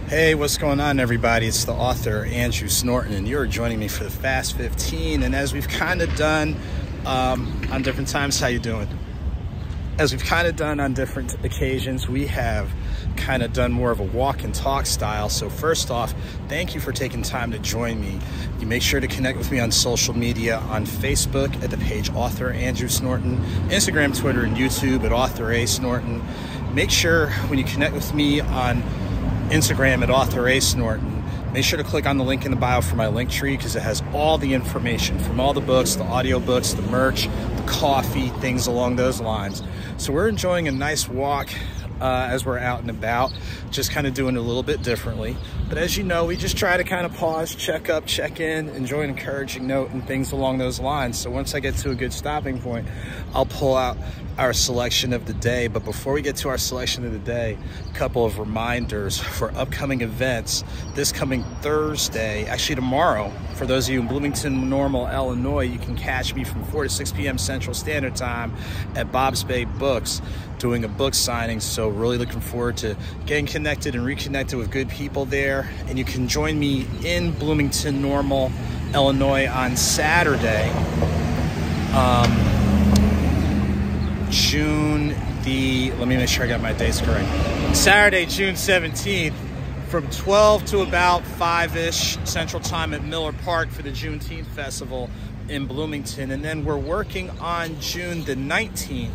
Hey, what's going on, everybody? It's the author AuthorASnorton, and you're joining me for the Fast 15. And as we've kind of done on different times, how you doing? As we've kind of done on different occasions, we have kind of done more of a walk and talk style. So first off, thank you for taking time to join me. You make sure to connect with me on social media, on Facebook at the page AuthorASnorton, Instagram, Twitter, and YouTube at AuthorASnorton. Make sure when you connect with me on Instagram at AuthorASnorton, make sure to click on the link in the bio for my link tree, because it has all the information from all the books, the audio books, the merch, the coffee, things along those lines. So we're enjoying a nice walk as we're out and about, just kind of doing it a little bit differently. But as you know, we just try to kind of pause, check up, check in, enjoy an encouraging note and things along those lines. So once I get to a good stopping point, I'll pull out our selection of the day. But before we get to our selection of the day, a couple of reminders for upcoming events. This coming Thursday, actually tomorrow, for those of you in Bloomington Normal, Illinois, you can catch me from 4 to 6 p.m. Central Standard Time at Bob's Bay Books doing a book signing. So really looking forward to getting connected and reconnected with good people there. And you can join me in Bloomington Normal, Illinois on Saturday, let me make sure I got my dates correct. Saturday, June 17th, from 12 to about 5-ish Central Time at Miller Park for the Juneteenth Festival in Bloomington. And then we're working on June the 19th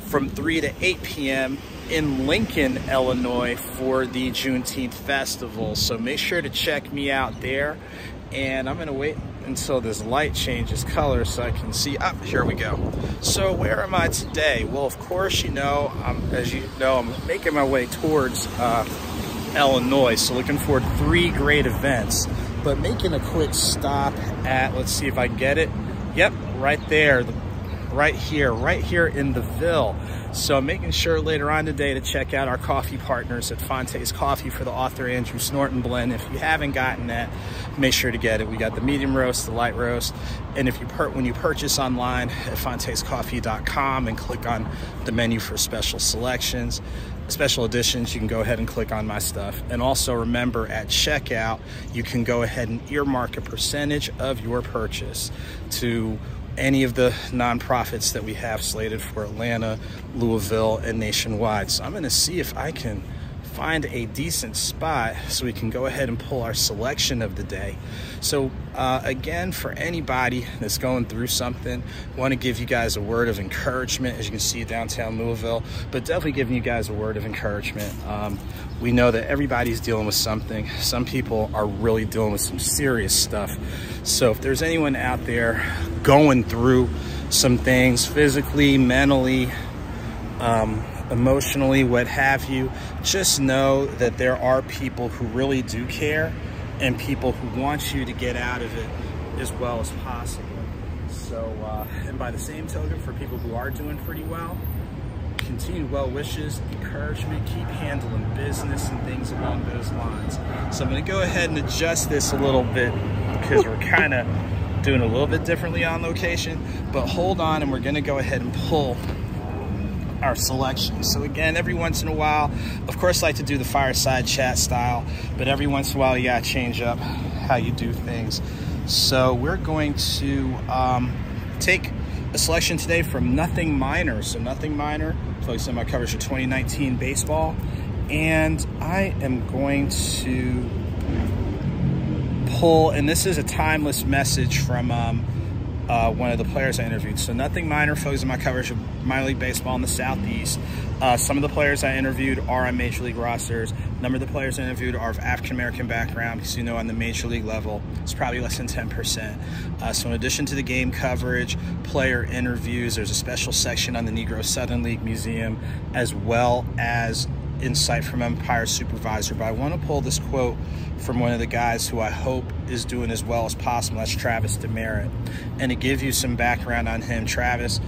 from 3 to 8 p.m. in Lincoln, Illinois for the Juneteenth Festival. So make sure to check me out there. And I'm gonna wait until this light changes color so I can see. Here we go. So where am I today? Well, of course, as you know, I'm making my way towards Illinois. So looking forward to 3 great events, but making a quick stop at, let's see if I get it. Yep, right there, right here in the Ville. So I'm making sure later on today to check out our coffee partners at Fonte's Coffee for the AuthorASnorton blend. If you haven't gotten that, make sure to get it. We got the medium roast, the light roast, and if you when you purchase online at fontescoffee.com and click on the menu for special selections, special editions, you can go ahead and click on my stuff. And also remember, at checkout, you can go ahead and earmark a percentage of your purchase to any of the nonprofits that we have slated for Atlanta, Louisville, and nationwide. So I'm going to see if I can find a decent spot so we can go ahead and pull our selection of the day. So again, for anybody that's going through something, I want to give you guys a word of encouragement. As you can see, downtown Louisville, but definitely giving you guys a word of encouragement. We know that everybody's dealing with something. Some people are really dealing with some serious stuff. So if there's anyone out there going through some things physically, mentally, emotionally, what have you, just know that there are people who really do care and people who want you to get out of it as well as possible. So, and by the same token, for people who are doing pretty well, continued well wishes, encouragement, keep handling business and things along those lines. So I'm going to go ahead and adjust this a little bit because we're kind of doing a little bit differently on location, but hold on, and we're going to go ahead and pull our selection. So again, every once in a while, of course, I like to do the fireside chat style, but every once in a while you gotta change up how you do things. So we're going to take a selection today from Nothing Minor. So Nothing Minor, focusing on my coverage of 2019 baseball, and I am going to pull, and this is a timeless message from one of the players I interviewed. So Nothing Minor, focusing on my coverage of minor league baseball in the Southeast. Some of the players I interviewed are on major league rosters. A number of the players I interviewed are of African-American background, because you know on the major league level, it's probably less than 10%. So in addition to the game coverage, player interviews, there's a special section on the Negro Southern League Museum, as well as insight from Empire Supervisor. But I want to pull this quote from one of the guys who I hope is doing as well as possible. That's Travis Demerit. And to give you some background on him, Travis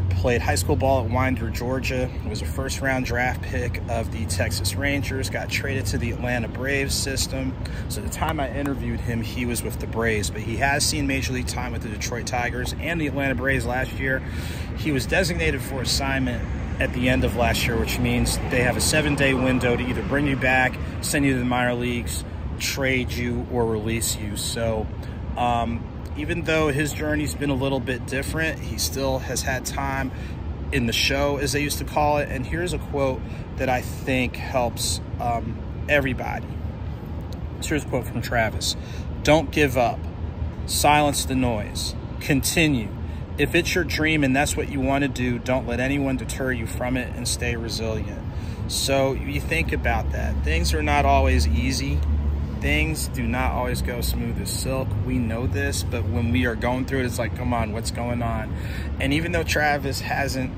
played high school ball at Winder, Georgia. Was a first-round draft pick of the Texas Rangers. Got traded to the Atlanta Braves system. So at the time I interviewed him, he was with the Braves, but he has seen Major League time with the Detroit Tigers and the Atlanta Braves last year. He was designated for assignment at the end of last year, which means they have a 7-day window to either bring you back, send you to the minor leagues, trade you, or release you. So even though his journey's been a little bit different, he still has had time in the show, as they used to call it. And here's a quote that I think helps everybody. Here's a quote from Travis. "Don't give up. Silence the noise. Continue. If it's your dream and that's what you want to do, don't let anyone deter you from it, and stay resilient." So you think about that. Things are not always easy. Things do not always go smooth as silk. We know this, but when we are going through it, it's like, come on, what's going on? And even though Travis hasn't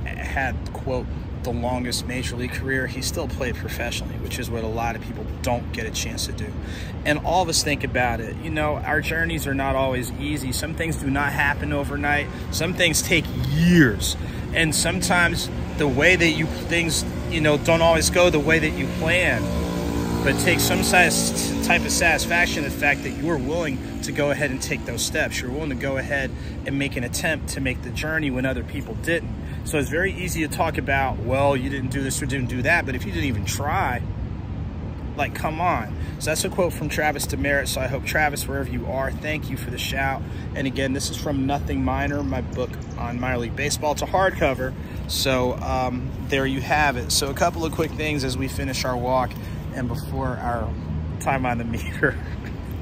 had, quote, the longest major league career, he still played professionally, which is what a lot of people don't get a chance to do. And all of us think about it. You know, our journeys are not always easy. Some things do not happen overnight. Some things take years. And sometimes the way that things, you know, don't always go the way that you plan. But take some type of satisfaction in the fact that you were willing to go ahead and take those steps. You're willing to go ahead and make an attempt to make the journey when other people didn't. So it's very easy to talk about, well, you didn't do this or didn't do that, but if you didn't even try, like, come on. So that's a quote from Travis Demerit. So I hope, Travis, wherever you are, thank you for the shout. And again, this is from Nothing Minor, my book on minor league baseball. It's a hardcover. So there you have it. So a couple of quick things as we finish our walk and before our time on the meter,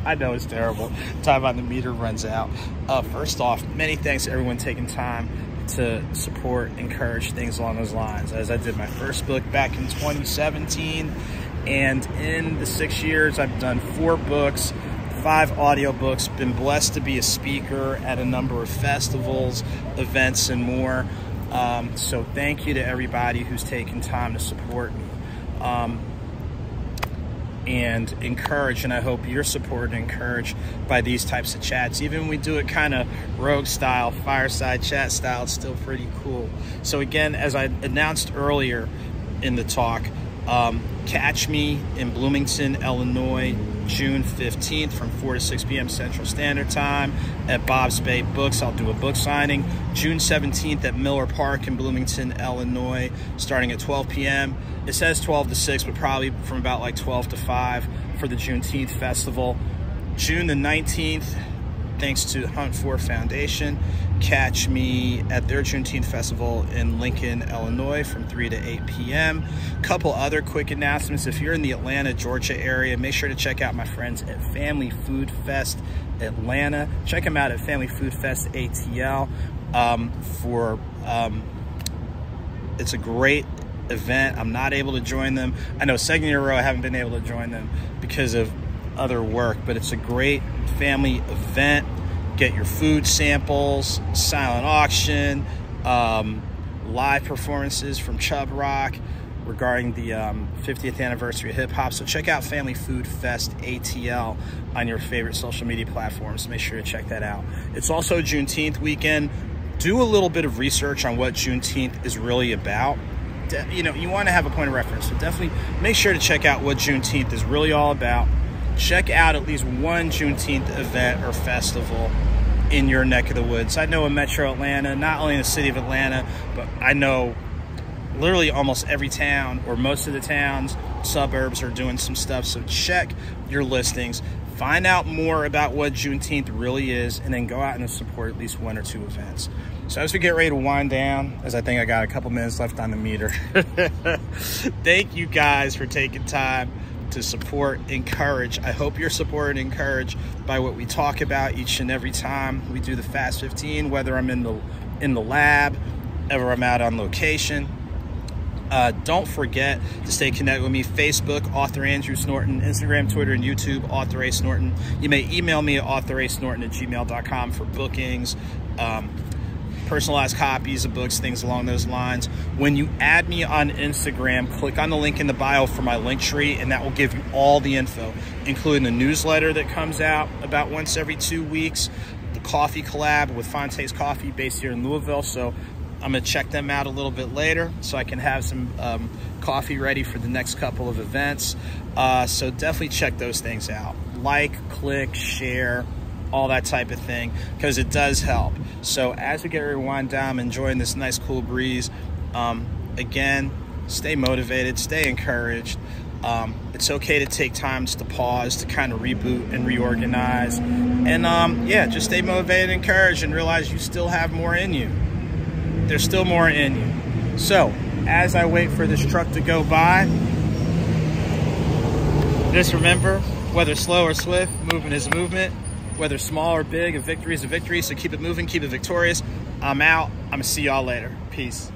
I know it's terrible, time on the meter runs out. First off, many thanks to everyone taking time to support, encourage, things along those lines. As I did my first book back in 2017, and in the 6 years, I've done 4 books, 5 audiobooks, been blessed to be a speaker at a number of festivals, events, and more. So thank you to everybody who's taken time to support me. And encourage, and I hope you're supported and encouraged by these types of chats. Even when we do it kind of rogue style, fireside chat style, it's still pretty cool. So again, as I announced earlier in the talk, catch me in Bloomington, Illinois, June 15th from 4 to 6 p.m. Central Standard Time at Bob's Bay Books. I'll do a book signing. June 17th at Miller Park in Bloomington, Illinois, starting at 12 p.m. It says 12 to 6, but probably from about like 12 to 5 for the Juneteenth Festival. June the 19th, thanks to Hunt For Foundation, catch me at their Juneteenth Festival in Lincoln, Illinois from 3 to 8 p.m. Couple other quick announcements. If you're in the Atlanta, Georgia area, make sure to check out my friends at Family Food Fest Atlanta. Check them out at Family Food Fest ATL. It's a great event. I'm not able to join them. I know second year in a row I haven't been able to join them because of other work, but it's a great family event. Get your food samples, silent auction, live performances from Chub Rock regarding the 50th anniversary of hip hop. So check out Family Food Fest ATL on your favorite social media platforms. Make sure to check that out. It's also Juneteenth weekend. Do a little bit of research on what Juneteenth is really about. You know, you want to have a point of reference, so definitely make sure to check out what Juneteenth is really all about. Check out at least one Juneteenth event or festival in your neck of the woods. I know in Metro Atlanta, not only in the city of Atlanta, but I know literally almost every town or most of the towns, suburbs are doing some stuff. So check your listings, find out more about what Juneteenth really is, and then go out and support at least 1 or 2 events. So as we get ready to wind down, as I think I got a couple minutes left on the meter, thank you guys for taking time to support, encourage. I hope you're supported and encouraged by what we talk about each and every time we do the Fast 15, whether I'm in the lab, ever I'm out on location. Don't forget to stay connected with me. Facebook, Author Andrew Snorton. Instagram, Twitter, and YouTube, AuthorASnorton. You may email me at AuthorASnorton@gmail.com for bookings, personalized copies of books, things along those lines. When you add me on Instagram, click on the link in the bio for my link tree, and that will give you all the info, including the newsletter that comes out about once every 2 weeks, the coffee collab with Fonte's Coffee based here in Louisville. So I'm gonna check them out a little bit later so I can have some coffee ready for the next couple of events. So definitely check those things out. Like, click, share, all that type of thing, because it does help. So as we get ready to wind down, I'm enjoying this nice cool breeze Again, stay motivated, stay encouraged. It's okay to take time just to pause, to kind of reboot and reorganize. And yeah, just stay motivated and encouraged, and realize you still have more in you. There's still more in you. So, as I wait for this truck to go by, just remember, whether slow or swift, movement is movement. Whether small or big, a victory is a victory. So keep it moving, keep it victorious. I'm out. I'm going to see y'all later. Peace.